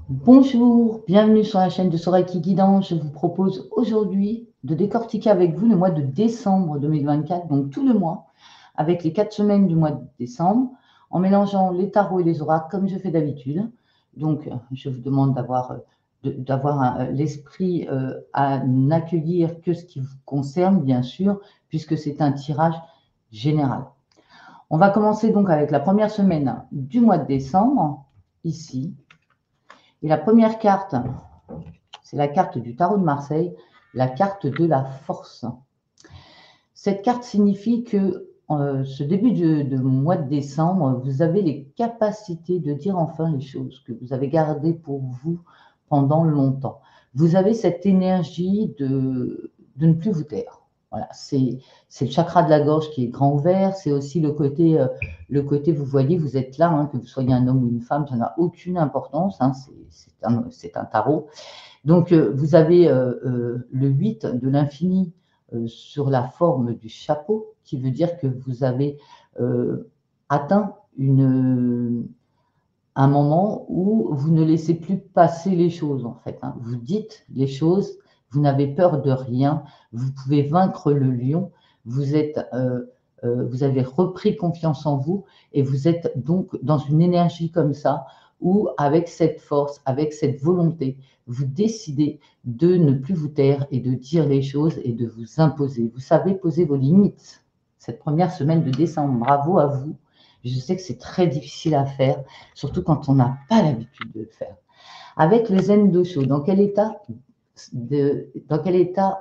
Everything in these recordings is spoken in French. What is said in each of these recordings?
Bonjour, bienvenue sur la chaîne de Soreiki Guidance. Je vous propose aujourd'hui de décortiquer avec vous le mois de décembre 2024, donc tout le mois, avec les 4 semaines du mois de décembre, en mélangeant les tarots et les oracles comme je fais d'habitude. Donc, je vous demande d'avoir l'esprit à n'accueillir que ce qui vous concerne, bien sûr, puisque c'est un tirage général. On va commencer donc avec la première semaine du mois de décembre, ici. Et la première carte, c'est la carte du tarot de Marseille, la carte de la force. Cette carte signifie que ce début de mois de décembre, vous avez les capacités de dire enfin les choses que vous avez gardées pour vous pendant longtemps. Vous avez cette énergie de ne plus vous taire. Voilà, c'est le chakra de la gorge qui est grand ouvert. C'est aussi le côté, vous voyez, vous êtes là, hein, que vous soyez un homme ou une femme, ça n'a aucune importance. Hein, c'est un tarot. Donc, vous avez le 8 de l'infini sur la forme du chapeau, qui veut dire que vous avez atteint un moment où vous ne laissez plus passer les choses, en fait. Hein. Vous dites les choses, vous n'avez peur de rien, vous pouvez vaincre le lion, vous avez repris confiance en vous et vous êtes donc dans une énergie comme ça où, avec cette force, avec cette volonté, vous décidez de ne plus vous taire et de dire les choses et de vous imposer. Vous savez poser vos limites. Cette première semaine de décembre, bravo à vous. Je sais que c'est très difficile à faire, surtout quand on n'a pas l'habitude de le faire. Avec le Zen Dosho, dans quel état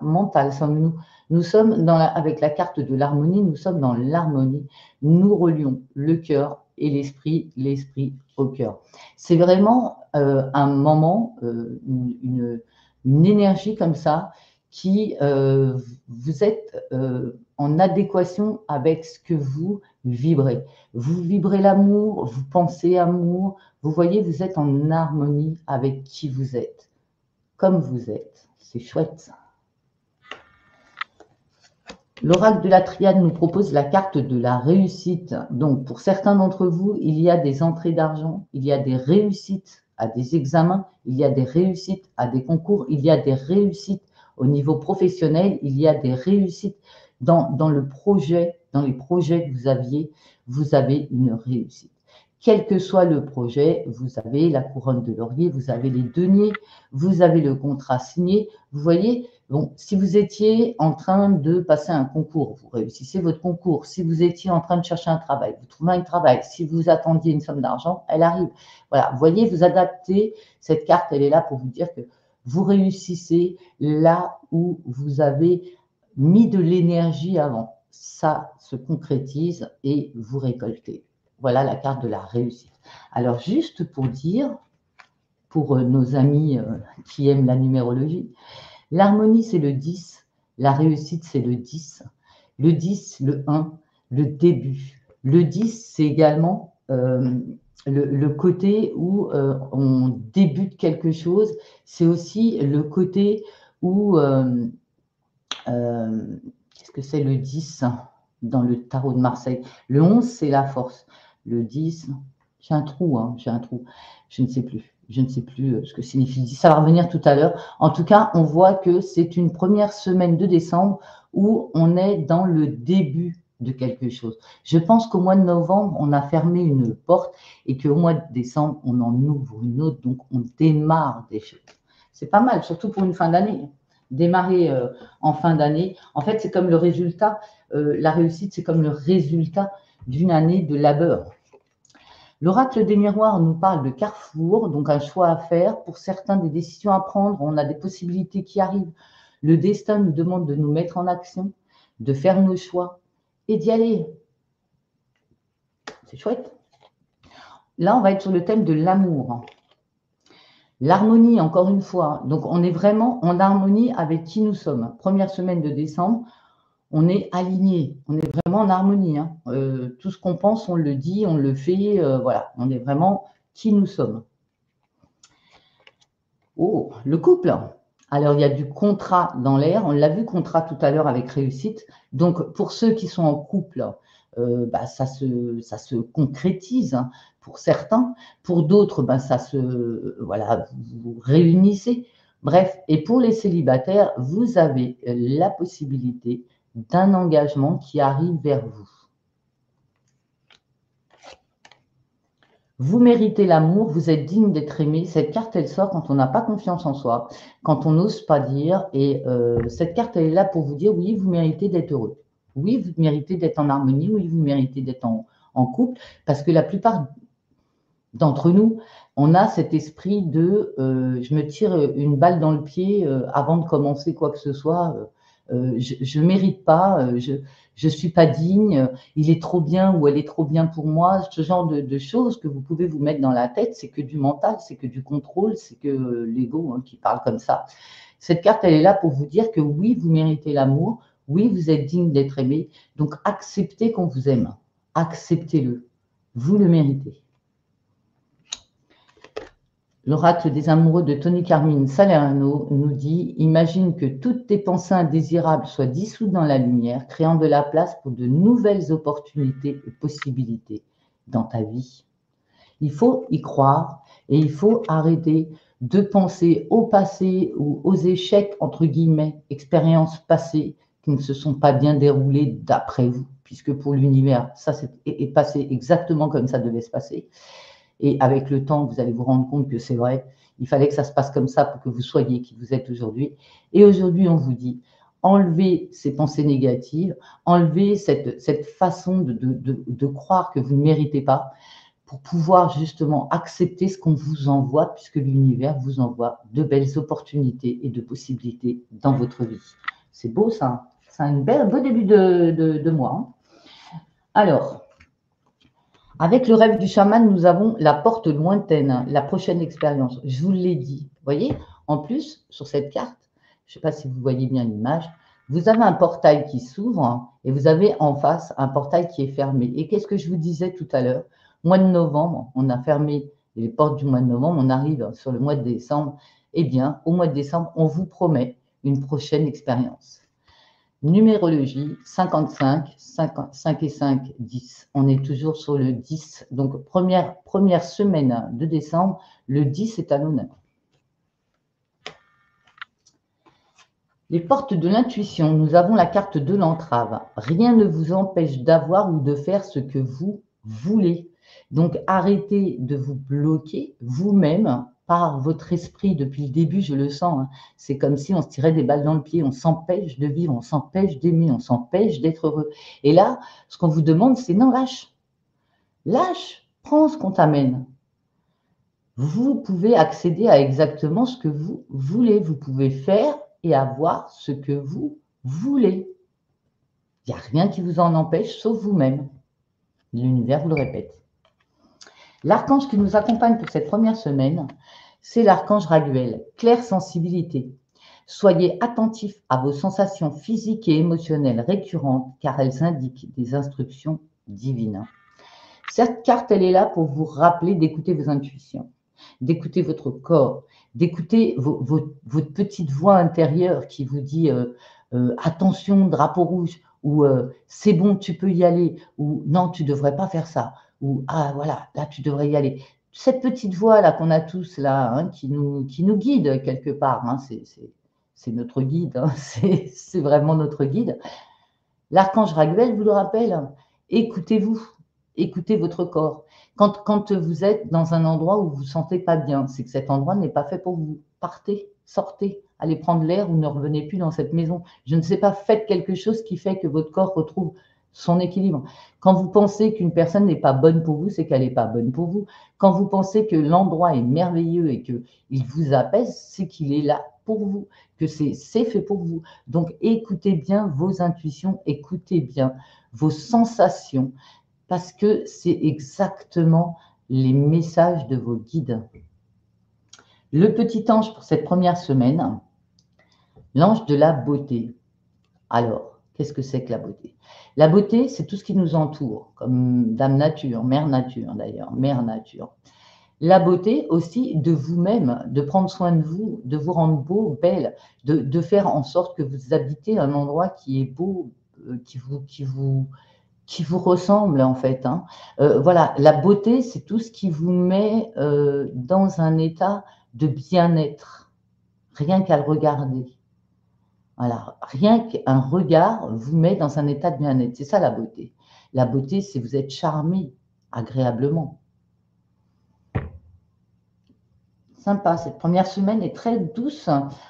mental sommes-nous? Nous sommes avec la carte de l'harmonie, nous sommes dans l'harmonie. Nous relions le cœur et l'esprit au cœur. C'est vraiment un moment, une énergie comme ça qui vous êtes en adéquation avec ce que vous vibrez. Vous vibrez l'amour, vous pensez amour, vous voyez, vous êtes en harmonie avec qui vous êtes, comme vous êtes. C'est chouette. L'oracle de la triade nous propose la carte de la réussite. Donc, pour certains d'entre vous, il y a des entrées d'argent, il y a des réussites à des examens, il y a des réussites à des concours, il y a des réussites au niveau professionnel, il y a des réussites dans le projet, dans les projets que vous avez une réussite. Quel que soit le projet, vous avez la couronne de laurier, vous avez les deniers, vous avez le contrat signé. Vous voyez, bon, si vous étiez en train de passer un concours, vous réussissez votre concours. Si vous étiez en train de chercher un travail, vous trouvez un travail. Si vous attendiez une somme d'argent, elle arrive. Voilà, vous voyez, vous adaptez. Cette carte, elle est là pour vous dire que vous réussissez là où vous avez mis de l'énergie avant. Ça se concrétise et vous récoltez. Voilà la carte de la réussite. Alors, juste pour dire, pour nos amis qui aiment la numérologie, l'harmonie, c'est le 10, la réussite, c'est le 10. Le 10, le 1, le début. Le 10, c'est également le côté où on débute quelque chose. C'est aussi le côté où, qu'est-ce que c'est le 10 dans le tarot de Marseille? Le 11, c'est la force. Le 10, j'ai un trou, hein, j'ai un trou. Je ne sais plus. Je ne sais plus ce que signifie le 10. Ça va revenir tout à l'heure. En tout cas, on voit que c'est une première semaine de décembre où on est dans le début de quelque chose. Je pense qu'au mois de novembre, on a fermé une porte et qu'au mois de décembre, on en ouvre une autre. Donc, on démarre des choses. C'est pas mal, surtout pour une fin d'année. Démarrer en fin d'année. En fait, c'est comme le résultat, la réussite, c'est comme le résultat d'une année de labeur. L'oracle des miroirs nous parle de carrefour, donc un choix à faire. Pour certains, des décisions à prendre, on a des possibilités qui arrivent. Le destin nous demande de nous mettre en action, de faire nos choix et d'y aller. C'est chouette. Là, on va être sur le thème de l'amour. L'harmonie, encore une fois. Donc, on est vraiment en harmonie avec qui nous sommes. Première semaine de décembre, on est aligné, on est vraiment en harmonie. Hein. Tout ce qu'on pense, on le dit, on le fait. Voilà, on est vraiment qui nous sommes. Oh, le couple. Alors, il y a du contrat dans l'air. On l'a vu, contrat tout à l'heure avec réussite. Donc, pour ceux qui sont en couple, ça se concrétise, hein, pour certains. Pour d'autres, voilà, vous vous réunissez. Bref, et pour les célibataires, vous avez la possibilité d'un engagement qui arrive vers vous. Vous méritez l'amour, vous êtes digne d'être aimé. Cette carte, elle sort quand on n'a pas confiance en soi, quand on n'ose pas dire. Et cette carte, elle est là pour vous dire, oui, vous méritez d'être heureux. Oui, vous méritez d'être en harmonie. Oui, vous méritez d'être en couple. Parce que la plupart d'entre nous, on a cet esprit de je me tire une balle dans le pied avant de commencer quoi que ce soit. Je ne mérite pas, je suis pas digne, il est trop bien ou elle est trop bien pour moi. Ce genre de choses que vous pouvez vous mettre dans la tête, c'est que du mental, c'est que du contrôle, c'est que l'ego, hein, qui parle comme ça. Cette carte, elle est là pour vous dire que oui, vous méritez l'amour, oui, vous êtes digne d'être aimé. Donc acceptez qu'on vous aime, acceptez-le, vous le méritez. L'oracle des amoureux de Tony Carmine Salerno nous dit « Imagine que toutes tes pensées indésirables soient dissoutes dans la lumière, créant de la place pour de nouvelles opportunités et possibilités dans ta vie. » Il faut y croire et il faut arrêter de penser au passé ou aux échecs, entre guillemets, expériences passées qui ne se sont pas bien déroulées d'après vous, puisque pour l'univers, ça est passé exactement comme ça devait se passer. Et avec le temps, vous allez vous rendre compte que c'est vrai. Il fallait que ça se passe comme ça pour que vous soyez qui vous êtes aujourd'hui. Et aujourd'hui, on vous dit, enlevez ces pensées négatives, enlevez cette façon de croire que vous ne méritez pas pour pouvoir justement accepter ce qu'on vous envoie, puisque l'univers vous envoie de belles opportunités et de possibilités dans votre vie. C'est beau ça. C'est un beau début de mois. Alors, avec le rêve du chaman, nous avons la porte lointaine, la prochaine expérience. Je vous l'ai dit. Vous voyez, en plus, sur cette carte, je ne sais pas si vous voyez bien l'image, vous avez un portail qui s'ouvre et vous avez en face un portail qui est fermé. Et qu'est-ce que je vous disais tout à l'heure? Mois de novembre, on a fermé les portes du mois de novembre, on arrive sur le mois de décembre. Eh bien, au mois de décembre, on vous promet une prochaine expérience. Numérologie, 55, 5 et 5, 10. On est toujours sur le 10. Donc, première semaine de décembre, le 10 est à l'honneur. Les portes de l'intuition, nous avons la carte de l'entrave. Rien ne vous empêche d'avoir ou de faire ce que vous voulez. Donc, arrêtez de vous bloquer vous-même par votre esprit. Depuis le début, je le sens. Hein. C'est comme si on se tirait des balles dans le pied. On s'empêche de vivre, on s'empêche d'aimer, on s'empêche d'être heureux. Et là, ce qu'on vous demande, c'est non, lâche. Lâche, prends ce qu'on t'amène. Vous pouvez accéder à exactement ce que vous voulez. Vous pouvez faire et avoir ce que vous voulez. Il n'y a rien qui vous en empêche, sauf vous-même. L'univers vous le répète. L'archange qui nous accompagne pour cette première semaine, c'est l'archange Raguel, claire sensibilité. Soyez attentifs à vos sensations physiques et émotionnelles récurrentes, car elles indiquent des instructions divines. Cette carte, elle est là pour vous rappeler d'écouter vos intuitions, d'écouter votre corps, d'écouter votre petite voix intérieure qui vous dit attention, drapeau rouge, ou c'est bon, tu peux y aller, ou non, tu ne devrais pas faire ça, ou ah voilà, là tu devrais y aller. Cette petite voix là qu'on a tous là, hein, qui nous guide quelque part, hein, c'est notre guide, hein, c'est vraiment notre guide. L'archange Raguel vous le rappelle, écoutez-vous, écoutez votre corps. Quand vous êtes dans un endroit où vous ne vous sentez pas bien, c'est que cet endroit n'est pas fait pour vous. Partez, sortez, allez prendre l'air ou ne revenez plus dans cette maison. Je ne sais pas, faites quelque chose qui fait que votre corps retrouve son équilibre. Quand vous pensez qu'une personne n'est pas bonne pour vous, c'est qu'elle n'est pas bonne pour vous. Quand vous pensez que l'endroit est merveilleux et qu'il vous apaise, c'est qu'il est là pour vous, que c'est fait pour vous. Donc, écoutez bien vos intuitions, écoutez bien vos sensations, parce que c'est exactement les messages de vos guides. Le petit ange pour cette première semaine, l'ange de la beauté. Alors, qu'est-ce que c'est que la beauté? La beauté, c'est tout ce qui nous entoure, comme Dame Nature, Mère Nature d'ailleurs, Mère Nature. La beauté aussi de vous-même, de prendre soin de vous, de vous rendre beau, belle, de faire en sorte que vous habitez un endroit qui est beau, qui vous qui vous ressemble en fait. Hein. Voilà, la beauté, c'est tout ce qui vous met dans un état de bien-être, rien qu'à le regarder. Voilà, rien qu'un regard vous met dans un état de bien-être. C'est ça la beauté. La beauté, c'est vous êtes charmé agréablement. Sympa, cette première semaine est très douce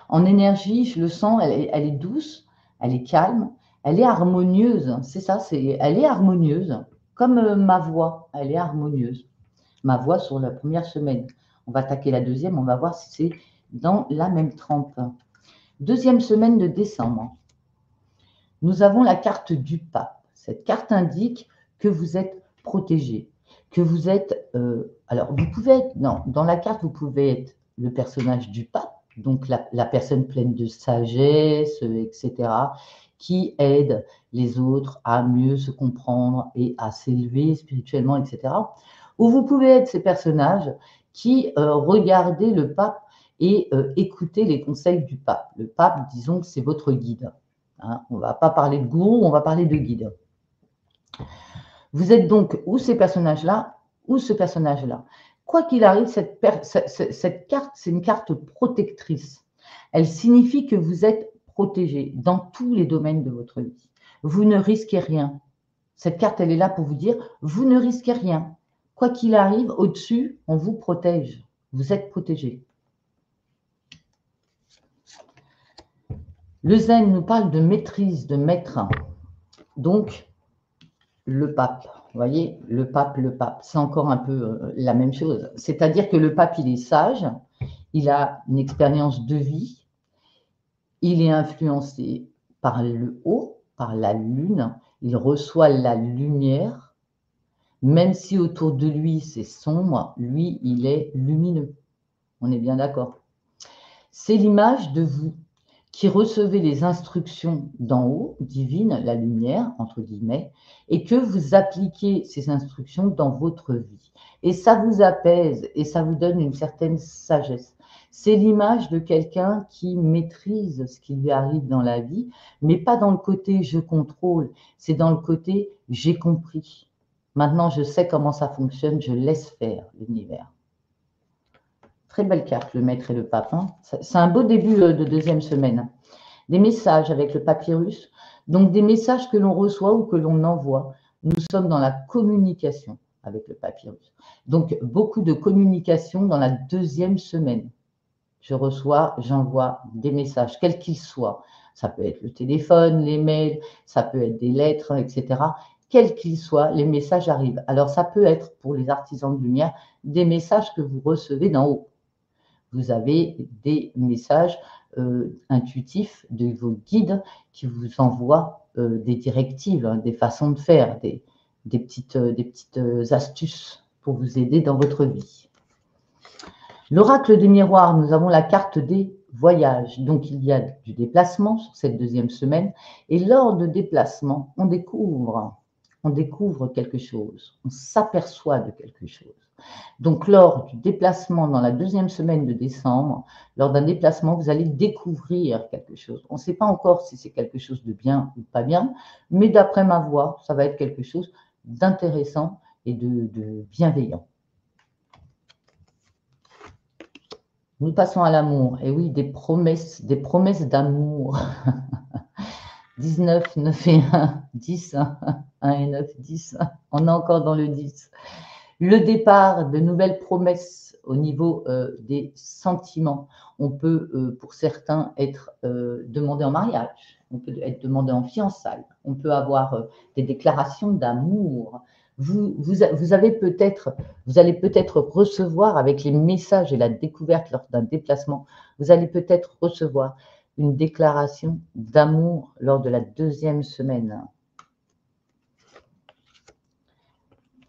en énergie, je le sens, elle est douce, elle est calme, elle est harmonieuse. C'est ça, elle est harmonieuse, comme ma voix, elle est harmonieuse. Ma voix sur la première semaine. On va attaquer la deuxième, on va voir si c'est dans la même trempe. Deuxième semaine de décembre. Nous avons la carte du pape. Cette carte indique que vous êtes protégé, que vous êtes... alors, vous pouvez être... Non, dans la carte, vous pouvez être le personnage du pape, donc la personne pleine de sagesse, etc., qui aide les autres à mieux se comprendre et à s'élever spirituellement, etc. Ou vous pouvez être ces personnages qui regardez le pape et écoutez les conseils du pape. Le pape, disons que c'est votre guide. Hein, on ne va pas parler de gourou, on va parler de guide. Vous êtes donc ou ces personnages-là, ou ce personnage-là. Quoi qu'il arrive, cette carte, c'est une carte protectrice. Elle signifie que vous êtes protégé dans tous les domaines de votre vie. Vous ne risquez rien. Cette carte, elle est là pour vous dire, vous ne risquez rien. Quoi qu'il arrive, au-dessus, on vous protège. Vous êtes protégé. Le zen nous parle de maîtrise, de maître. Donc, le pape, vous voyez, le pape, c'est encore un peu la même chose. C'est-à-dire que le pape, il est sage, il a une expérience de vie, il est influencé par le haut, par la lune, il reçoit la lumière, même si autour de lui c'est sombre, lui, il est lumineux. On est bien d'accord. C'est l'image de vous qui recevez les instructions d'en haut, divine, la lumière, entre guillemets, et que vous appliquez ces instructions dans votre vie. Et ça vous apaise et ça vous donne une certaine sagesse. C'est l'image de quelqu'un qui maîtrise ce qui lui arrive dans la vie, mais pas dans le côté je contrôle, c'est dans le côté j'ai compris. Maintenant, je sais comment ça fonctionne, je laisse faire l'univers. Très belle carte, le maître et le pape. Hein. C'est un beau début de deuxième semaine. Des messages avec le papyrus, donc des messages que l'on reçoit ou que l'on envoie. Nous sommes dans la communication avec le papyrus. Donc, beaucoup de communication dans la deuxième semaine. Je reçois, j'envoie des messages, quels qu'ils soient. Ça peut être le téléphone, les mails, ça peut être des lettres, etc. Quels qu'ils soient, les messages arrivent. Alors, ça peut être, pour les artisans de lumière, des messages que vous recevez d'en haut. Vous avez des messages intuitifs de vos guides qui vous envoient des directives, hein, des façons de faire, des petites astuces pour vous aider dans votre vie. L'oracle des miroirs, nous avons la carte des voyages. Donc, il y a du déplacement sur cette deuxième semaine. Et lors de déplacement, on découvre quelque chose. On s'aperçoit de quelque chose. Donc, lors du déplacement dans la deuxième semaine de décembre, lors d'un déplacement, vous allez découvrir quelque chose. On ne sait pas encore si c'est quelque chose de bien ou pas bien, mais d'après ma voix, ça va être quelque chose d'intéressant et de bienveillant. Nous passons à l'amour. Et oui, des promesses d'amour. 19, 9 et 1, 10, 1 et 9, 10. On est encore dans le 10. Le départ de nouvelles promesses au niveau des sentiments. On peut, pour certains, être demandé en mariage. On peut être demandé en fiançailles. On peut avoir des déclarations d'amour. Vous allez peut-être recevoir, avec les messages et la découverte lors d'un déplacement, vous allez peut-être recevoir une déclaration d'amour lors de la deuxième semaine.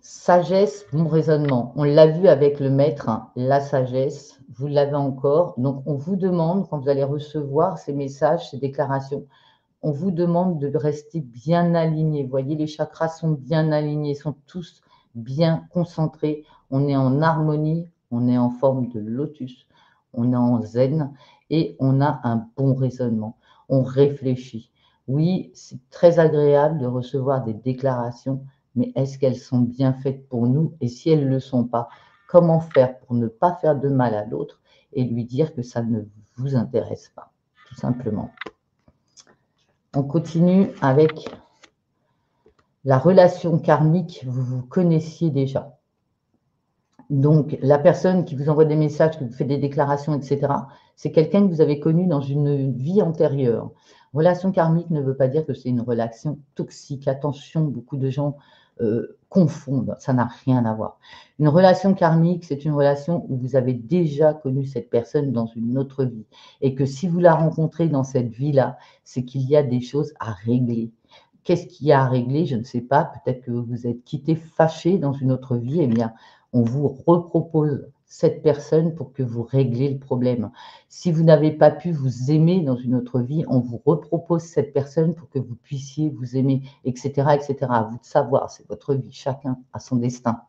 Sagesse, bon raisonnement. On l'a vu avec le maître, hein, la sagesse, vous l'avez encore. Donc, on vous demande, quand vous allez recevoir ces messages, ces déclarations, on vous demande de rester bien aligné. Vous voyez, les chakras sont bien alignés, sont tous bien concentrés. On est en harmonie, on est en forme de lotus, on est en zen et on a un bon raisonnement. On réfléchit. Oui, c'est très agréable de recevoir des déclarations, mais est-ce qu'elles sont bien faites pour nous? Et si elles ne le sont pas, comment faire pour ne pas faire de mal à l'autre et lui dire que ça ne vous intéresse pas, tout simplement. On continue avec la relation karmique, vous vous connaissiez déjà. Donc, la personne qui vous envoie des messages, qui vous fait des déclarations, etc., c'est quelqu'un que vous avez connu dans une vie antérieure. Relation karmique ne veut pas dire que c'est une relation toxique. Attention, beaucoup de gens confondent, ça n'a rien à voir. Une relation karmique, c'est une relation où vous avez déjà connu cette personne dans une autre vie. Et que si vous la rencontrez dans cette vie-là, c'est qu'il y a des choses à régler. Qu'est-ce qu'il y a à régler? Je ne sais pas. Peut-être que vous vous êtes quitté fâché dans une autre vie. Eh bien, on vous repropose cette personne pour que vous régliez le problème. Si vous n'avez pas pu vous aimer dans une autre vie, on vous repropose cette personne pour que vous puissiez vous aimer, etc., etc. À vous de savoir, c'est votre vie, chacun a son destin.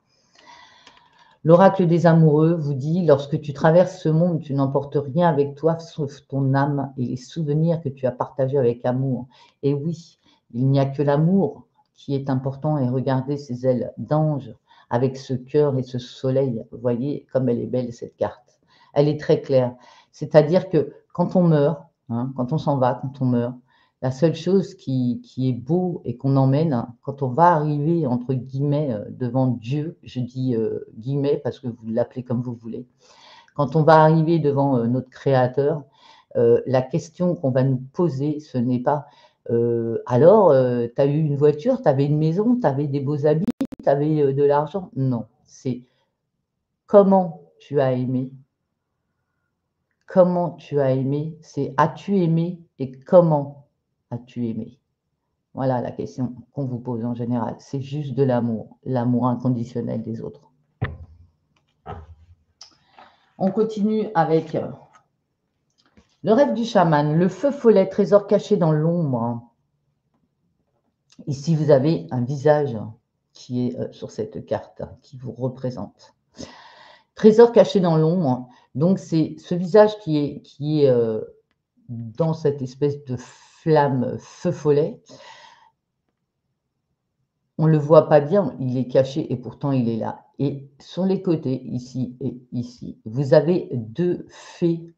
L'oracle des amoureux vous dit, lorsque tu traverses ce monde, tu n'emportes rien avec toi sauf ton âme et les souvenirs que tu as partagés avec amour. Et oui, il n'y a que l'amour qui est important, et regardez ces ailes d'ange avec ce cœur et ce soleil. Vous voyez comme elle est belle cette carte. Elle est très claire. C'est-à-dire que quand on meurt, quand on s'en va, quand on meurt, la seule chose qui est beau et qu'on emmène, quand on va arriver, entre guillemets, devant Dieu, je dis guillemets parce que vous l'appelez comme vous voulez, quand on va arriver devant notre Créateur, la question qu'on va nous poser, ce n'est pas alors, tu as eu une voiture, tu avais une maison, tu avais des beaux habits, tu avais de l'argent. Non, c'est comment tu as aimé. Comment tu as aimé, c'est as-tu aimé et comment as-tu aimé? Voilà la question qu'on vous pose en général. C'est juste de l'amour, l'amour inconditionnel des autres. On continue avec le rêve du chaman, le feu follet, trésor caché dans l'ombre. Ici, vous avez un visage qui est sur cette carte, qui vous représente. Trésor caché dans l'ombre, donc c'est ce visage qui est dans cette espèce de flamme feu follet. On ne le voit pas bien, il est caché et pourtant il est là. Et sur les côtés, ici et ici, vous avez 2 fées,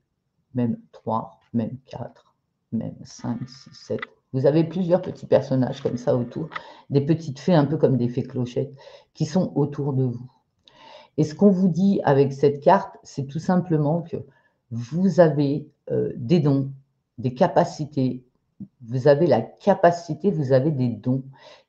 même 3, même 4, même 5, 6, 7. Vous avez plusieurs petits personnages comme ça autour, des petites fées un peu comme des fées clochettes qui sont autour de vous. Et ce qu'on vous dit avec cette carte, c'est tout simplement que vous avez des dons, des capacités, vous avez la capacité, vous avez des dons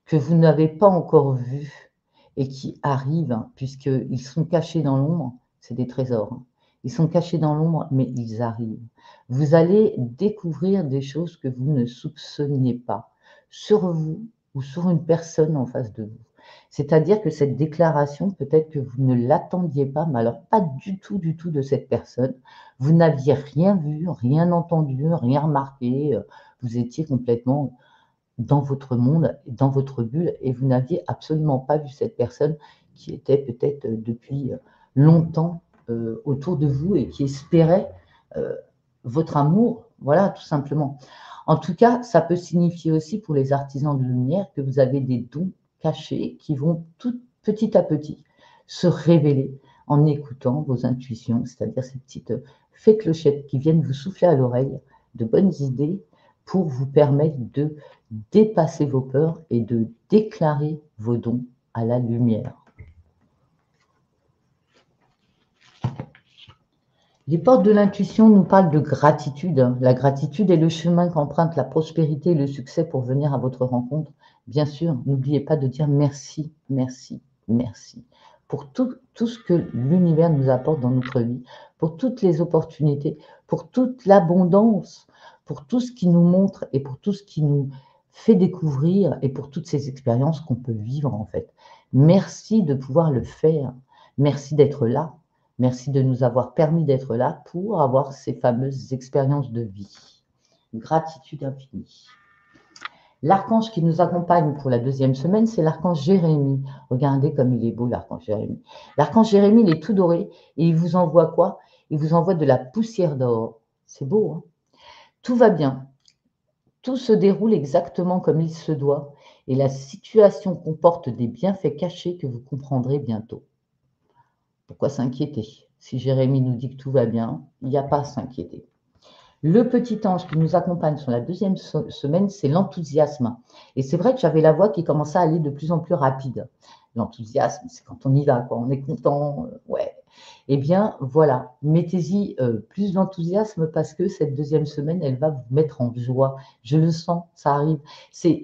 que vous n'avez pas encore vus et qui arrivent, puisqu'ils sont cachés dans l'ombre, c'est des trésors. Ils sont cachés dans l'ombre, mais ils arrivent. Vous allez découvrir des choses que vous ne soupçonniez pas sur vous ou sur une personne en face de vous. C'est-à-dire que cette déclaration, peut-être que vous ne l'attendiez pas, mais alors pas du tout de cette personne. Vous n'aviez rien vu, rien entendu, rien remarqué. Vous étiez complètement dans votre monde, dans votre bulle, et vous n'aviez absolument pas vu cette personne qui était peut-être depuis longtemps autour de vous et qui espérait votre amour, voilà, tout simplement. En tout cas, ça peut signifier aussi pour les artisans de lumière que vous avez des dons cachés qui vont tout petit à petit se révéler en écoutant vos intuitions, c'est-à-dire ces petites fées clochettes qui viennent vous souffler à l'oreille de bonnes idées pour vous permettre de dépasser vos peurs et de déclarer vos dons à la lumière. Les portes de l'intuition nous parlent de gratitude. La gratitude est le chemin qu'emprunte la prospérité et le succès pour venir à votre rencontre. Bien sûr, n'oubliez pas de dire merci, merci, merci pour tout ce que l'univers nous apporte dans notre vie, pour toutes les opportunités, pour toute l'abondance, pour tout ce qui nous montre et pour tout ce qui nous fait découvrir et pour toutes ces expériences qu'on peut vivre en fait. Merci de pouvoir le faire. Merci d'être là. Merci de nous avoir permis d'être là pour avoir ces fameuses expériences de vie. Gratitude infinie. L'archange qui nous accompagne pour la deuxième semaine, c'est l'archange Jérémie. Regardez comme il est beau, l'archange Jérémie. L'archange Jérémie, il est tout doré et il vous envoie quoi? Il vous envoie de la poussière d'or. C'est beau, hein? Tout va bien. Tout se déroule exactement comme il se doit et la situation comporte des bienfaits cachés que vous comprendrez bientôt. Pourquoi s'inquiéter? Si Jérémie nous dit que tout va bien, il n'y a pas à s'inquiéter. Le petit ange qui nous accompagne sur la deuxième semaine, c'est l'enthousiasme. Et c'est vrai que j'avais la voix qui commençait à aller de plus en plus rapide. L'enthousiasme, c'est quand on y va, quoi. On est content, ouais. Eh bien, voilà, mettez-y plus d'enthousiasme parce que cette deuxième semaine, elle va vous mettre en joie. Je le sens, ça arrive. C'est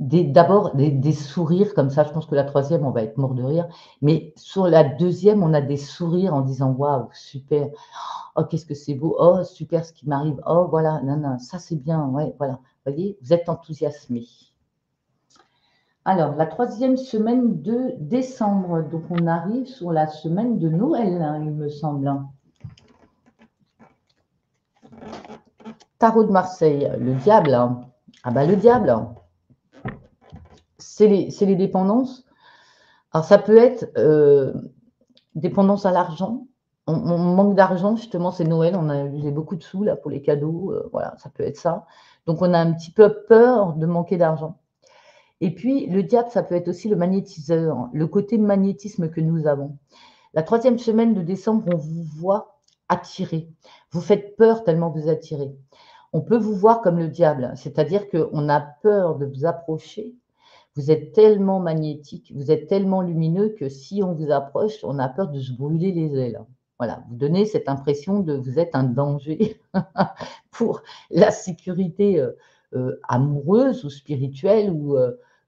d'abord des sourires comme ça. Je pense que la troisième, on va être mort de rire. Mais sur la deuxième, on a des sourires en disant waouh, super. Oh, qu'est-ce que c'est beau. Oh, super ce qui m'arrive. Oh, voilà, non, non, ça c'est bien. Ouais, voilà. Vous voyez, vous êtes enthousiasmés. Alors, la troisième semaine de décembre. Donc, on arrive sur la semaine de Noël, hein, il me semble. Tarot de Marseille, le diable. Hein. Ah bah le diable, c'est les dépendances. Alors, ça peut être dépendance à l'argent. On manque d'argent, justement, c'est Noël. J'ai beaucoup de sous là pour les cadeaux. Voilà, ça peut être ça. Donc, on a un petit peu peur de manquer d'argent. Et puis, le diable, ça peut être aussi le magnétiseur, le côté magnétisme que nous avons. La troisième semaine de décembre, on vous voit attiré. Vous faites peur tellement vous attirez. On peut vous voir comme le diable, c'est-à-dire qu'on a peur de vous approcher. Vous êtes tellement magnétique, vous êtes tellement lumineux que si on vous approche, on a peur de se brûler les ailes. Voilà, vous donnez cette impression de vous êtes un danger pour la sécurité amoureuse ou spirituelle ou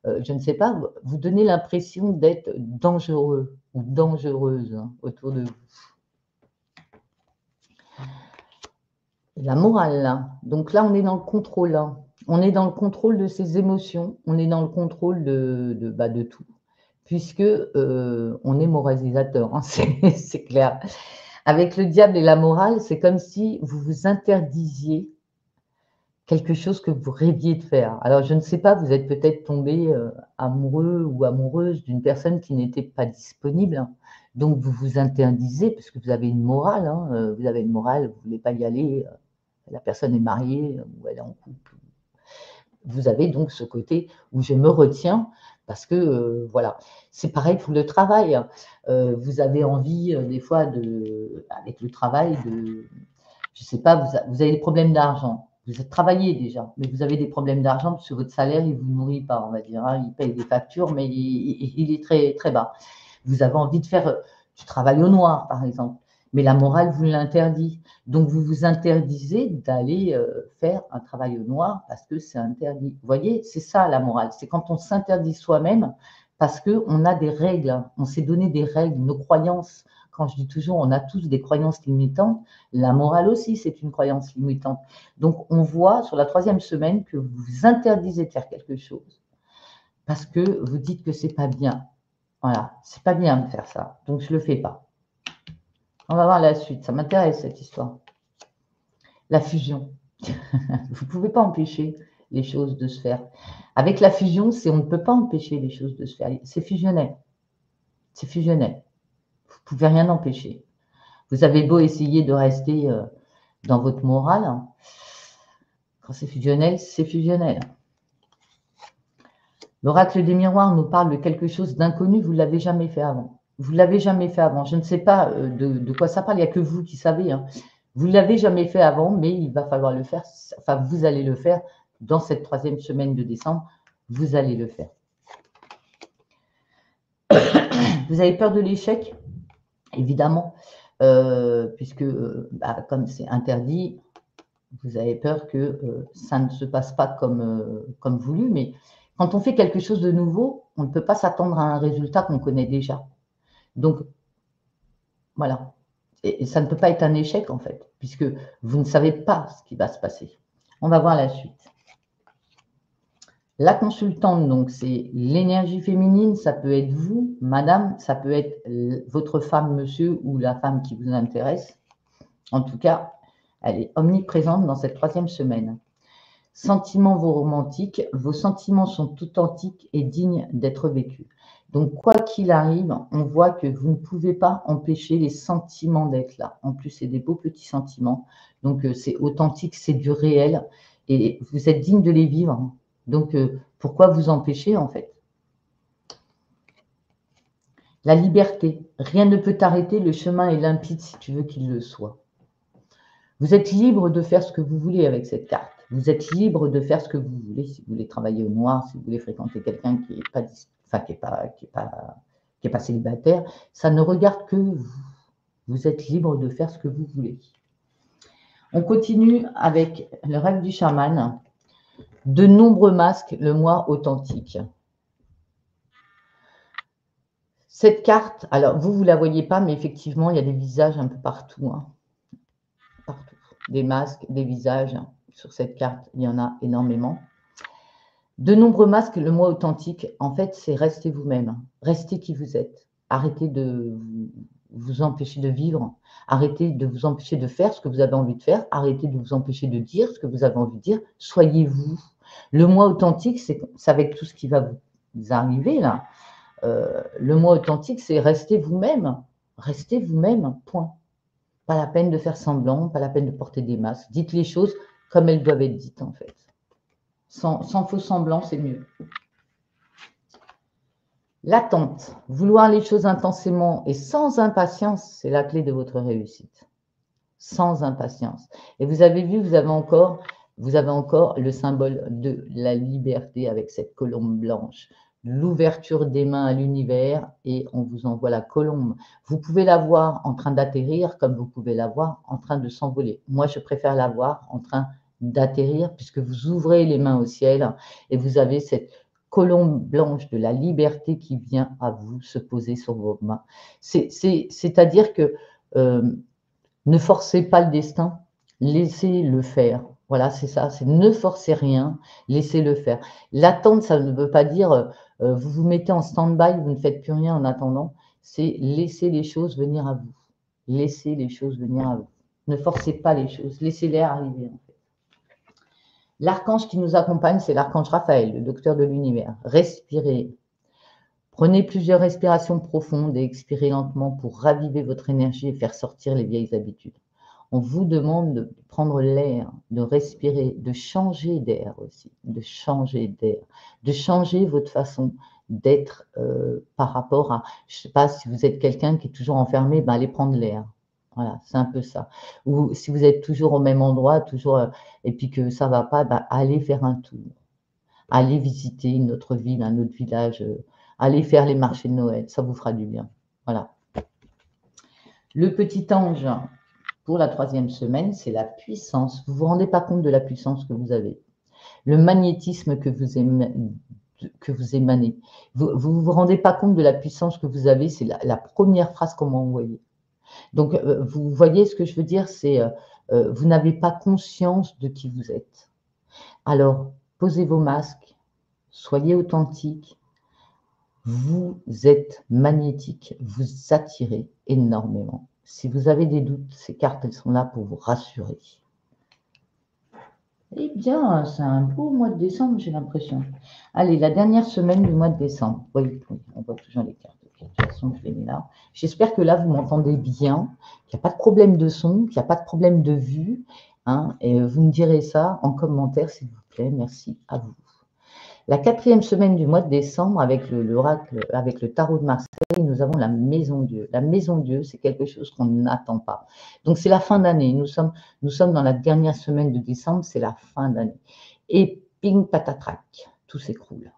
je ne sais pas, vous donnez l'impression d'être dangereux ou dangereuse autour de vous. La morale, là. Donc là, on est dans le contrôle. Hein. On est dans le contrôle de ses émotions, on est dans le contrôle de tout, puisque on est moralisateur, hein, c'est clair. Avec le diable et la morale, c'est comme si vous vous interdisiez quelque chose que vous rêviez de faire. Alors, je ne sais pas, vous êtes peut-être tombé amoureux ou amoureuse d'une personne qui n'était pas disponible. Hein. Donc, vous vous interdisez, parce que vous avez une morale. Hein, vous avez une morale, vous ne voulez pas y aller. La personne est mariée ou elle est en couple. Vous avez donc ce côté où je me retiens parce que, voilà. C'est pareil pour le travail. Hein. Vous avez envie, des fois, avec le travail, je ne sais pas, vous avez des problèmes d'argent. Vous travaillez déjà, mais vous avez des problèmes d'argent parce que votre salaire, il ne vous nourrit pas, on va dire. Hein. Il paye des factures, mais il est très, très bas. Vous avez envie de faire du travail au noir, par exemple. Mais la morale vous l'interdit. Donc, vous vous interdisez d'aller faire un travail au noir parce que c'est interdit. Vous voyez, c'est ça la morale. C'est quand on s'interdit soi-même parce qu'on a des règles. On s'est donné des règles, nos croyances. Quand je dis toujours, on a tous des croyances limitantes. La morale aussi, c'est une croyance limitante. Donc, on voit sur la troisième semaine que vous vous interdisez de faire quelque chose parce que vous dites que c'est pas bien. Voilà, c'est pas bien de faire ça. Donc, je le fais pas. On va voir la suite. Ça m'intéresse, cette histoire. La fusion. Vous ne pouvez pas empêcher les choses de se faire. Avec la fusion, on ne peut pas empêcher les choses de se faire. C'est fusionnel. C'est fusionnel. Vous ne pouvez rien empêcher. Vous avez beau essayer de rester dans votre morale. Hein. Quand c'est fusionnel, c'est fusionnel. L'oracle des miroirs nous parle de quelque chose d'inconnu. Vous ne l'avez jamais fait avant. Vous ne l'avez jamais fait avant. Je ne sais pas de quoi ça parle. Il n'y a que vous qui savez. Hein. Vous ne l'avez jamais fait avant, mais il va falloir le faire. Enfin, vous allez le faire dans cette troisième semaine de décembre. Vous allez le faire. Vous avez peur de l'échec, évidemment, puisque comme c'est interdit, vous avez peur que ça ne se passe pas comme voulu. Mais quand on fait quelque chose de nouveau, on ne peut pas s'attendre à un résultat qu'on connaît déjà. Donc, voilà. Et ça ne peut pas être un échec, en fait, puisque vous ne savez pas ce qui va se passer. On va voir la suite. La consultante, donc, c'est l'énergie féminine. Ça peut être vous, madame. Ça peut être votre femme, monsieur, ou la femme qui vous intéresse. En tout cas, elle est omniprésente dans cette troisième semaine. Sentiments vos romantiques. Vos sentiments sont authentiques et dignes d'être vécus. Donc, quoi qu'il arrive, on voit que vous ne pouvez pas empêcher les sentiments d'être là. En plus, c'est des beaux petits sentiments. Donc, c'est authentique, c'est du réel. et vous êtes digne de les vivre. Donc, pourquoi vous empêcher en fait? La liberté. Rien ne peut t'arrêter, le chemin est limpide si tu veux qu'il le soit. Vous êtes libre de faire ce que vous voulez avec cette carte. Vous êtes libre de faire ce que vous voulez. Si vous voulez travailler au noir, si vous voulez fréquenter quelqu'un qui n'est pas, enfin, qui est pas célibataire, ça ne regarde que vous. Vous êtes libre de faire ce que vous voulez. On continue avec le rêve du chaman. De nombreux masques, le moi authentique. Cette carte, alors vous ne la voyez pas, mais effectivement, il y a des visages un peu partout. Hein. Partout. Des masques, des visages. Sur cette carte, il y en a énormément. De nombreux masques, le moi authentique, en fait, c'est rester vous-même. Restez qui vous êtes. Arrêtez de vous empêcher de vivre. Arrêtez de vous empêcher de faire ce que vous avez envie de faire. Arrêtez de vous empêcher de dire ce que vous avez envie de dire. Soyez vous. Le moi authentique, c'est avec tout ce qui va vous arriver là. Le moi authentique, c'est rester vous-même. Restez vous-même, point. Pas la peine de faire semblant, pas la peine de porter des masques. Dites les choses comme elles doivent être dites, en fait. Sans faux semblant, c'est mieux. L'attente. Vouloir les choses intensément et sans impatience, c'est la clé de votre réussite. Sans impatience. Et vous avez vu, vous avez encore le symbole de la liberté avec cette colombe blanche. L'ouverture des mains à l'univers et on vous envoie la colombe. Vous pouvez la voir en train d'atterrir comme vous pouvez la voir en train de s'envoler. Moi, je préfère la voir en train d'atterrir puisque vous ouvrez les mains au ciel et vous avez cette colombe blanche de la liberté qui vient à vous se poser sur vos mains. C'est-à-dire que ne forcez pas le destin, laissez-le faire. Voilà, c'est ça, c'est ne forcez rien, laissez-le faire. L'attente, ça ne veut pas dire vous vous mettez en stand-by, vous ne faites plus rien en attendant, c'est laisser les choses venir à vous. Laissez les choses venir à vous. Ne forcez pas les choses, laissez-les arriver. En fait. L'archange qui nous accompagne, c'est l'archange Raphaël, le docteur de l'univers. Respirez. Prenez plusieurs respirations profondes et expirez lentement pour raviver votre énergie et faire sortir les vieilles habitudes. On vous demande de prendre l'air, de respirer, de changer d'air aussi, de changer votre façon d'être par rapport à, je ne sais pas, si vous êtes quelqu'un qui est toujours enfermé, ben allez prendre l'air. Voilà, c'est un peu ça. Ou si vous êtes toujours au même endroit, et puis que ça ne va pas, ben allez faire un tour. Allez visiter une autre ville, un autre village. Allez faire les marchés de Noël, ça vous fera du bien. Voilà. Le petit ange, pour la 3e semaine, c'est la puissance. Vous ne vous rendez pas compte de la puissance que vous avez. Le magnétisme que vous émanez. Vous ne vous rendez pas compte de la puissance que vous avez. C'est la première phrase qu'on m'a envoyée. Donc, vous voyez ce que je veux dire, c'est vous n'avez pas conscience de qui vous êtes. Alors, posez vos masques, soyez authentiques. Vous êtes magnétique, vous attirez énormément. Si vous avez des doutes, ces cartes, elles sont là pour vous rassurer. Eh bien, c'est un beau mois de décembre, j'ai l'impression. Allez, la dernière semaine du mois de décembre. Oui, on voit toujours les cartes. De toute façon, je les mets là. J'espère que là, vous m'entendez bien, qu'il n'y a pas de problème de son, qu'il n'y a pas de problème de vue. Hein, et vous me direz ça en commentaire, s'il vous plaît. Merci à vous. La 4e semaine du mois de décembre, avec l'oracle, avec le tarot de Marseille, nous avons la Maison Dieu. La Maison Dieu, c'est quelque chose qu'on n'attend pas. Donc, c'est la fin d'année. Nous sommes dans la dernière semaine de décembre, c'est la fin d'année. Et ping, patatrac, tout s'écroule.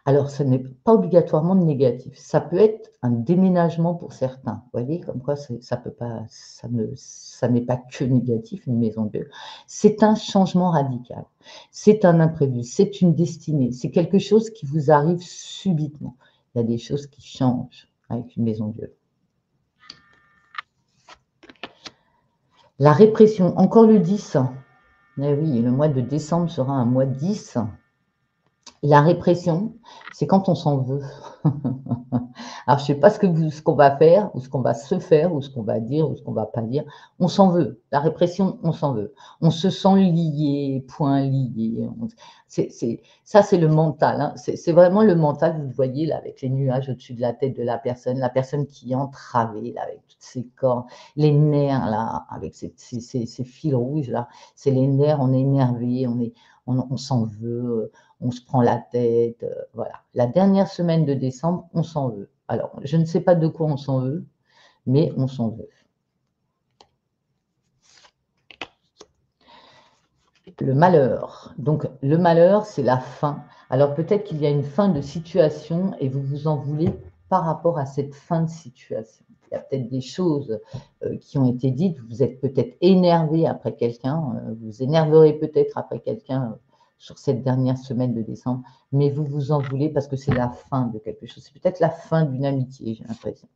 Alors, ce n'est pas obligatoirement négatif. Ça peut être un déménagement pour certains. Vous voyez, comme quoi ça n'est pas que négatif, une maison de Dieu. C'est un changement radical. C'est un imprévu. C'est une destinée. C'est quelque chose qui vous arrive subitement. Il y a des choses qui changent avec une maison de Dieu. La répression, encore le 10. Eh oui, le mois de décembre sera un mois 10. La répression, c'est quand on s'en veut. Alors, je ne sais pas ce qu'on va faire, ou ce qu'on va se faire, ou ce qu'on va dire, ou ce qu'on ne va pas dire. On s'en veut. La répression, on s'en veut. On se sent lié, point lié. Ça, c'est le mental. Hein. C'est vraiment le mental, vous voyez, là, avec les nuages au-dessus de la tête de la personne qui est entravée, là, avec toutes ses cordes, les nerfs, là, avec ces fils rouges, là. C'est les nerfs, on est énervé, on s'en veut, on se prend la tête. Voilà. La dernière semaine de décembre, on s'en veut. Alors, je ne sais pas de quoi on s'en veut, mais on s'en veut. Le malheur. Donc, le malheur, c'est la fin. Alors, peut-être qu'il y a une fin de situation et vous vous en voulez par rapport à cette fin de situation. Il y a peut-être des choses qui ont été dites. Vous êtes peut-être énervé après quelqu'un. Vous vous énerverez peut-être après quelqu'un sur cette dernière semaine de décembre. Mais vous vous en voulez parce que c'est la fin de quelque chose. C'est peut-être la fin d'une amitié, j'ai l'impression.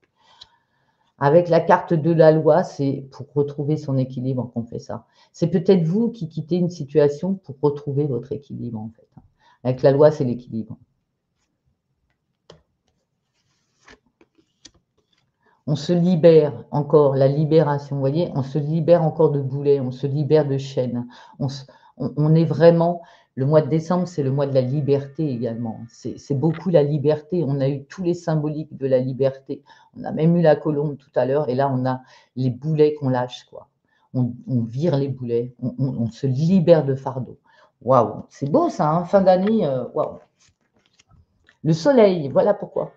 Avec la carte de la loi, c'est pour retrouver son équilibre qu'on fait ça. C'est peut-être vous qui quittez une situation pour retrouver votre équilibre, en fait. Avec la loi, c'est l'équilibre. On se libère encore, la libération, vous voyez, on se libère encore de boulets, on se libère de chaînes. On est vraiment, le mois de décembre, c'est le mois de la liberté également. C'est beaucoup la liberté. On a eu tous les symboliques de la liberté. On a même eu la colombe tout à l'heure, et là, on a les boulets qu'on lâche, quoi. On vire les boulets, on se libère de fardeau. Waouh, c'est beau ça, hein, fin d'année, waouh. Le soleil, voilà pourquoi.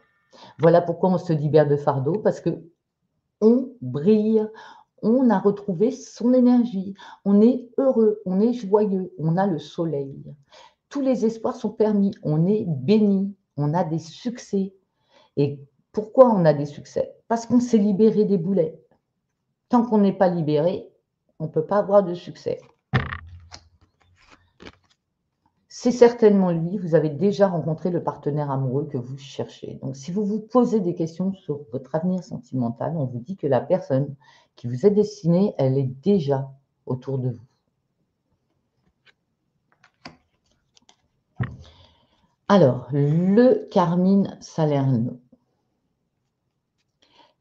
Voilà pourquoi on se libère de fardeau, parce que on brille, on a retrouvé son énergie, on est heureux, on est joyeux, on a le soleil. Tous les espoirs sont permis, on est béni, on a des succès. Et pourquoi on a des succès? Parce qu'on s'est libéré des boulets. Tant qu'on n'est pas libéré, on ne peut pas avoir de succès. C'est certainement lui, vous avez déjà rencontré le partenaire amoureux que vous cherchez. Donc, si vous vous posez des questions sur votre avenir sentimental, on vous dit que la personne qui vous est destinée, elle est déjà autour de vous. Alors, le Carmine Salerno.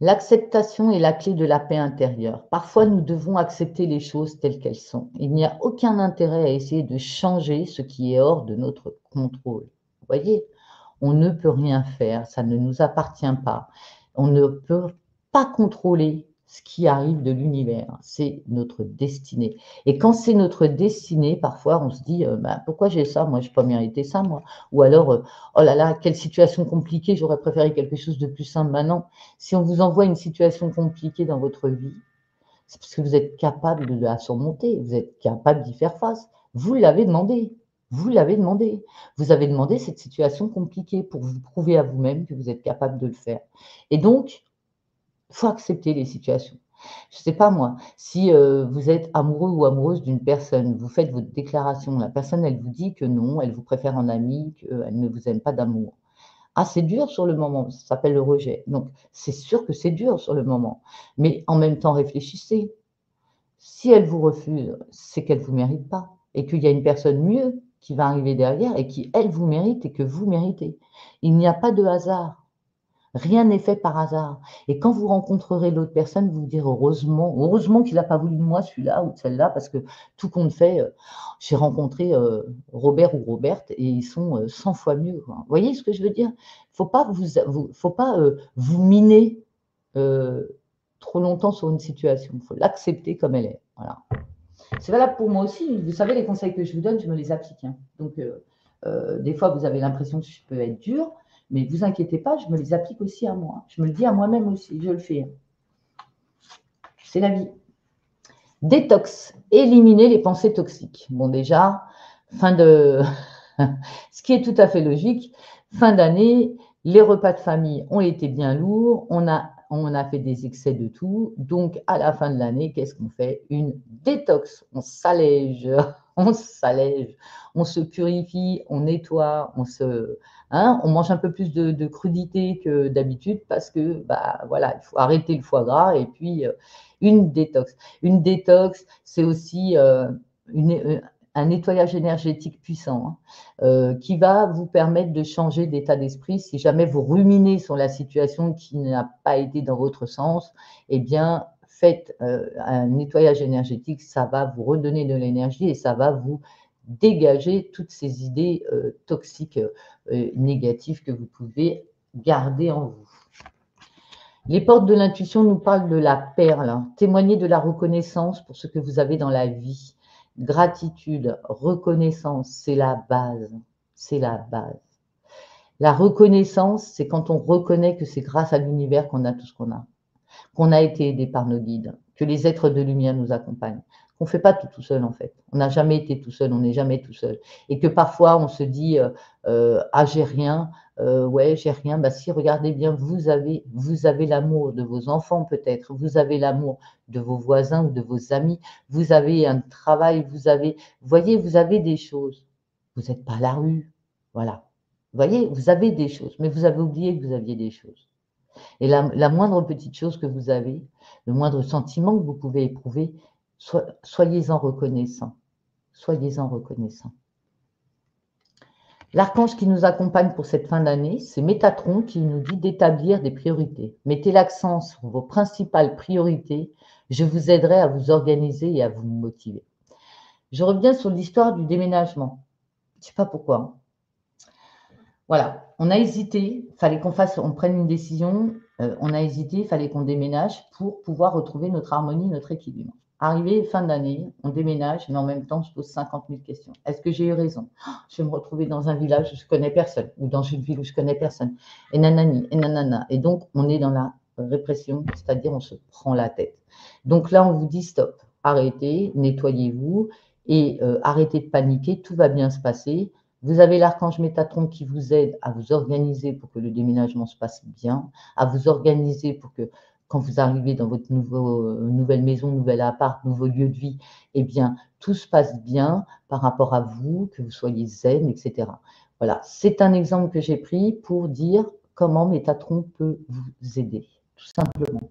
L'acceptation est la clé de la paix intérieure. Parfois, nous devons accepter les choses telles qu'elles sont. Il n'y a aucun intérêt à essayer de changer ce qui est hors de notre contrôle. Vous voyez, on ne peut rien faire, ça ne nous appartient pas. On ne peut pas contrôler ce qui arrive de l'univers, c'est notre destinée. Et quand c'est notre destinée, parfois on se dit pourquoi j'ai ça, moi je n'ai pas mérité ça, moi. Ou alors, oh là là, quelle situation compliquée, j'aurais préféré quelque chose de plus simple maintenant. Si on vous envoie une situation compliquée dans votre vie, c'est parce que vous êtes capable de la surmonter, vous êtes capable d'y faire face. Vous l'avez demandé. Vous l'avez demandé. Vous avez demandé cette situation compliquée pour vous prouver à vous-même que vous êtes capable de le faire. Et donc, il faut accepter les situations. Je ne sais pas moi, si vous êtes amoureux ou amoureuse d'une personne, vous faites votre déclaration, la personne, elle vous dit que non, elle vous préfère en ami, qu'elle ne vous aime pas d'amour. Ah, c'est dur sur le moment, ça s'appelle le rejet. Donc, c'est sûr que c'est dur sur le moment. Mais en même temps, réfléchissez. Si elle vous refuse, c'est qu'elle ne vous mérite pas et qu'il y a une personne mieux qui va arriver derrière et qui, elle, vous mérite et que vous méritez. Il n'y a pas de hasard. Rien n'est fait par hasard. Et quand vous rencontrerez l'autre personne, vous vous direz heureusement qu'il n'a pas voulu de moi, celui-là ou de celle-là, parce que tout compte fait, j'ai rencontré Robert ou Roberte et ils sont 100 fois mieux. Quoi. Vous voyez ce que je veux dire? Il ne faut pas vous miner trop longtemps sur une situation. Il faut l'accepter comme elle est. Voilà. C'est valable pour moi aussi. Vous savez, les conseils que je vous donne, je me les applique. Hein. Donc, des fois, vous avez l'impression que je peux être dure. Mais ne vous inquiétez pas, je me les applique aussi à moi. Je me le dis à moi-même aussi, je le fais. C'est la vie. Détox, éliminer les pensées toxiques. Bon, déjà, fin de... Ce qui est tout à fait logique, fin d'année, les repas de famille ont été bien lourds, on a fait des excès de tout. Donc, à la fin de l'année, qu'est-ce qu'on fait? Une détox. On s'allège, on s'allège, on se purifie, on nettoie, on mange un peu plus de crudité que d'habitude parce que, voilà, il faut arrêter le foie gras et puis une détox. Une détox, c'est aussi un nettoyage énergétique puissant qui va vous permettre de changer d'état d'esprit. Si jamais vous ruminez sur la situation qui n'a pas été dans votre sens, eh bien, faites un nettoyage énergétique, ça va vous redonner de l'énergie et ça va vous dégager toutes ces idées toxiques, négatives que vous pouvez garder en vous. Les portes de l'intuition nous parlent de la perle. Témoignez de la reconnaissance pour ce que vous avez dans la vie. Gratitude, reconnaissance, c'est la base. C'est la base. La reconnaissance, c'est quand on reconnaît que c'est grâce à l'univers qu'on a tout ce qu'on a été aidé par nos guides, que les êtres de lumière nous accompagnent. On ne fait pas tout seul en fait. On n'a jamais été tout seul, on n'est jamais tout seul. Et que parfois on se dit ah j'ai rien, ouais j'ai rien. Bah si, regardez bien, vous avez l'amour de vos enfants peut-être, vous avez l'amour de vos voisins ou de vos amis, vous avez un travail, vous voyez, vous avez des choses. Vous n'êtes pas à la rue, voilà. Vous voyez, vous avez des choses, mais vous avez oublié que vous aviez des choses. Et la moindre petite chose que vous avez, le moindre sentiment que vous pouvez éprouver, soyez-en reconnaissant. Soyez-en reconnaissant. L'archange qui nous accompagne pour cette fin d'année, c'est Métatron qui nous dit d'établir des priorités. Mettez l'accent sur vos principales priorités. Je vous aiderai à vous organiser et à vous motiver. Je reviens sur l'histoire du déménagement. Je ne sais pas pourquoi. Voilà, on a hésité, il fallait on prenne une décision, on a hésité, il fallait qu'on déménage pour pouvoir retrouver notre harmonie, notre équilibre. Arrivé fin d'année, on déménage, mais en même temps, je pose 50 000 questions. Est-ce que j'ai eu raison? Je vais me retrouver dans un village où je ne connais personne, ou dans une ville où je ne connais personne, et nanani, et nanana. Et donc, on est dans la répression, c'est-à-dire on se prend la tête. Donc là, on vous dit stop, arrêtez, nettoyez-vous, et arrêtez de paniquer, tout va bien se passer. Vous avez l'archange Métatron qui vous aide à vous organiser pour que le déménagement se passe bien, à vous organiser pour que quand vous arrivez dans votre nouvelle maison, nouvel appart, nouveau lieu de vie, eh bien, tout se passe bien par rapport à vous, que vous soyez zen, etc. Voilà, c'est un exemple que j'ai pris pour dire comment Métatron peut vous aider, tout simplement.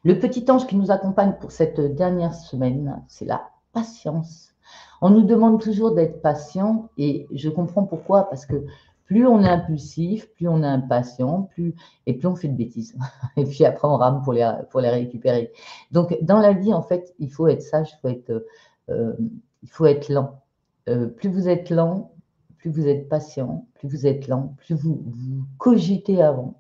Le petit ange qui nous accompagne pour cette dernière semaine, c'est la patience. On nous demande toujours d'être patient et je comprends pourquoi, parce que plus on est impulsif, plus on est impatient, plus on fait de bêtises. Et puis après, on rame pour les récupérer. Donc, dans la vie, en fait, il faut être sage, il faut être lent. Plus vous êtes lent, plus vous êtes patient, plus vous êtes lent, plus vous cogitez avant,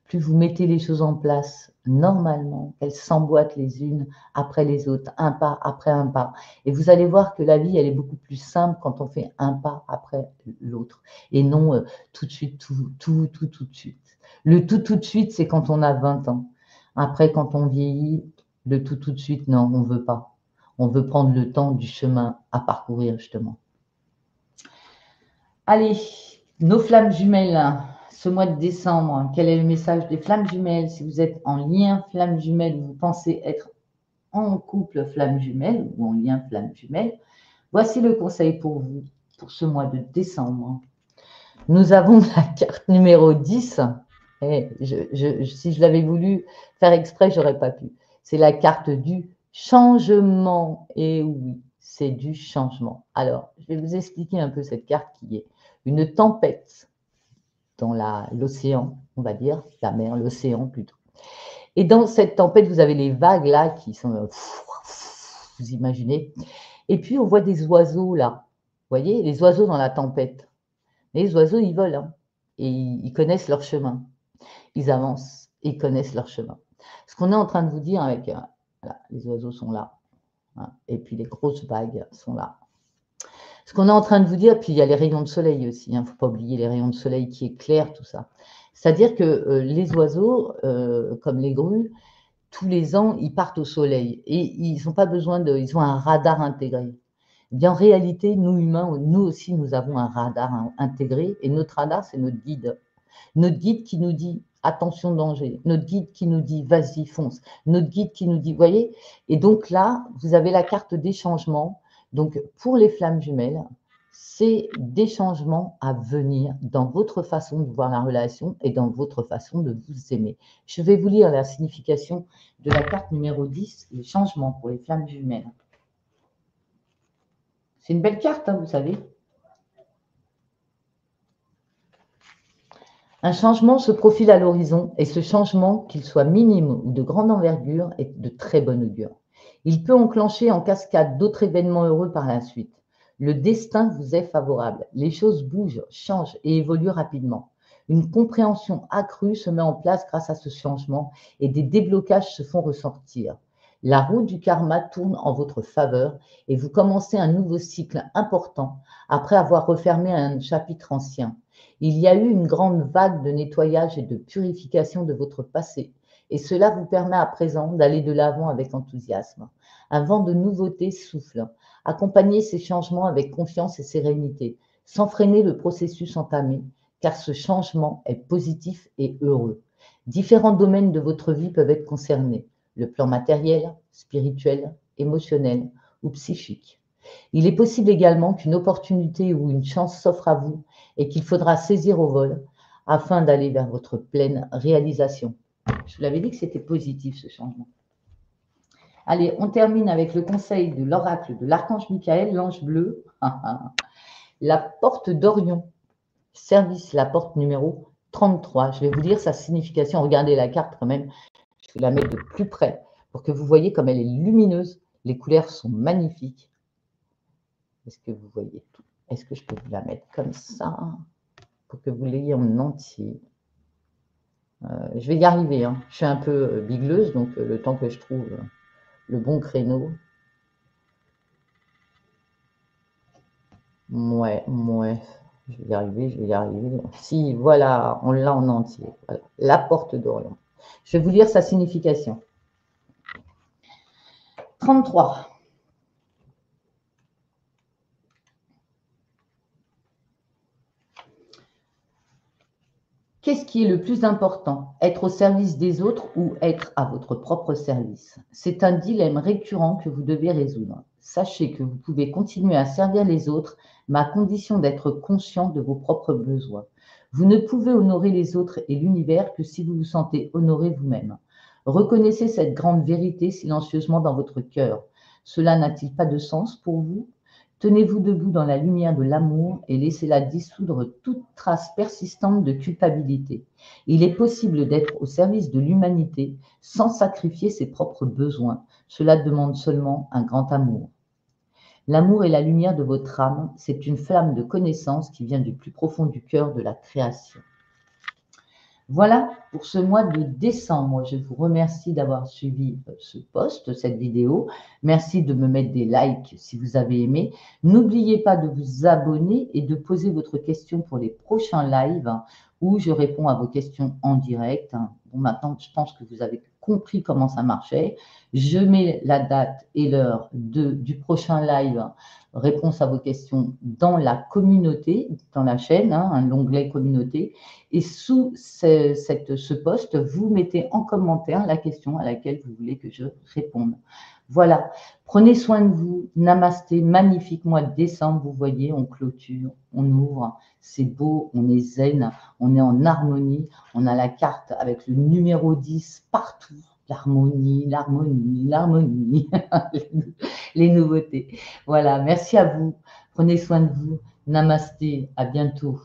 plus vous mettez les choses en place normalement, qu'elles s'emboîtent les unes après les autres, un pas après un pas. Et vous allez voir que la vie, elle est beaucoup plus simple quand on fait un pas après l'autre. Et non tout de suite, tout de suite. Le tout de suite, c'est quand on a 20 ans. Après, quand on vieillit, le tout de suite, non, on ne veut pas. On veut prendre le temps du chemin à parcourir, justement. Allez, nos flammes jumelles, ce mois de décembre, quel est le message des flammes jumelles? Si vous êtes en lien flamme jumelle, vous pensez être en couple flamme jumelle ou en lien flamme jumelle, voici le conseil pour vous pour ce mois de décembre. Nous avons la carte numéro 10. Et si je l'avais voulu faire exprès, je n'aurais pas pu. C'est la carte du changement. Et oui, c'est du changement. Alors, je vais vous expliquer un peu cette carte qui est une tempête dans l'océan, on va dire, la mer, l'océan plutôt. Et dans cette tempête, vous avez les vagues là qui sont, vous imaginez. Et puis, on voit des oiseaux là. Vous voyez, les oiseaux dans la tempête. Les oiseaux, ils volent. Hein, et ils connaissent leur chemin. Ils avancent. Ils connaissent leur chemin. Ce qu'on est en train de vous dire avec... voilà, les oiseaux sont là. Hein, et puis, les grosses vagues sont là. Ce qu'on est en train de vous dire, puis il y a les rayons de soleil aussi. Il ne faut pas oublier les rayons de soleil qui éclairent tout ça. C'est-à-dire que les oiseaux, comme les grues, tous les ans, ils partent au soleil et ils n'ont pas besoin ils ont un radar intégré. Bien, en réalité, nous humains, nous aussi, nous avons un radar intégré et notre radar, c'est notre guide. Notre guide qui nous dit attention danger, notre guide qui nous dit vas-y fonce, notre guide qui nous dit, vous voyez. Et donc là, vous avez la carte des changements. Donc pour les flammes jumelles, c'est des changements à venir dans votre façon de voir la relation et dans votre façon de vous aimer. Je vais vous lire la signification de la carte numéro 10, les changements pour les flammes jumelles. C'est une belle carte, hein, vous savez. Un changement se profile à l'horizon et ce changement, qu'il soit minime ou de grande envergure, est de très bonne augure. Il peut enclencher en cascade d'autres événements heureux par la suite. Le destin vous est favorable. Les choses bougent, changent et évoluent rapidement. Une compréhension accrue se met en place grâce à ce changement et des déblocages se font ressortir. La roue du karma tourne en votre faveur et vous commencez un nouveau cycle important après avoir refermé un chapitre ancien. Il y a eu une grande vague de nettoyage et de purification de votre passé, et cela vous permet à présent d'aller de l'avant avec enthousiasme. Un vent de nouveauté souffle. Accompagnez ces changements avec confiance et sérénité, sans freiner le processus entamé, car ce changement est positif et heureux. Différents domaines de votre vie peuvent être concernés, le plan matériel, spirituel, émotionnel ou psychique. Il est possible également qu'une opportunité ou une chance s'offre à vous et qu'il faudra saisir au vol afin d'aller vers votre pleine réalisation. Je vous l'avais dit que c'était positif ce changement. Allez, on termine avec le conseil de l'oracle de l'archange Michael, l'ange bleu. La porte d'Orion, service la porte numéro 33. Je vais vous lire sa signification. Regardez la carte quand même. Je vais la mettre de plus près pour que vous voyez comme elle est lumineuse. Les couleurs sont magnifiques. Est-ce que vous voyez tout? Est-ce que je peux vous la mettre comme ça pour que vous l'ayez en entier? Je vais y arriver. Hein. Je suis un peu bigleuse, donc le temps que je trouve le bon créneau. Ouais. Je vais y arriver, je vais y arriver. Si, voilà, on l'a en entier. Voilà. La porte d'Orion. Je vais vous lire sa signification. 33. Qu'est-ce qui est le plus important? Être au service des autres ou être à votre propre service? C'est un dilemme récurrent que vous devez résoudre. Sachez que vous pouvez continuer à servir les autres, mais à condition d'être conscient de vos propres besoins. Vous ne pouvez honorer les autres et l'univers que si vous vous sentez honoré vous-même. Reconnaissez cette grande vérité silencieusement dans votre cœur. Cela n'a-t-il pas de sens pour vous? Tenez-vous debout dans la lumière de l'amour et laissez-la dissoudre toute trace persistante de culpabilité. Il est possible d'être au service de l'humanité sans sacrifier ses propres besoins. Cela demande seulement un grand amour. L'amour est la lumière de votre âme. C'est une flamme de connaissance qui vient du plus profond du cœur de la création. Voilà pour ce mois de décembre. Je vous remercie d'avoir suivi ce post, cette vidéo. Merci de me mettre des likes si vous avez aimé. N'oubliez pas de vous abonner et de poser votre question pour les prochains lives où je réponds à vos questions en direct. Bon, maintenant, je pense que vous avez compris comment ça marchait. Je mets la date et l'heure du prochain live, réponse à vos questions dans la communauté, dans la chaîne, l'onglet communauté. Et sous ce post, vous mettez en commentaire la question à laquelle vous voulez que je réponde. Voilà, prenez soin de vous. Namasté, magnifique mois de décembre. Vous voyez, on clôture, on ouvre, c'est beau, on est zen, on est en harmonie. On a la carte avec le numéro 10 partout. L'harmonie, les nouveautés. Voilà, merci à vous. Prenez soin de vous. Namasté, à bientôt.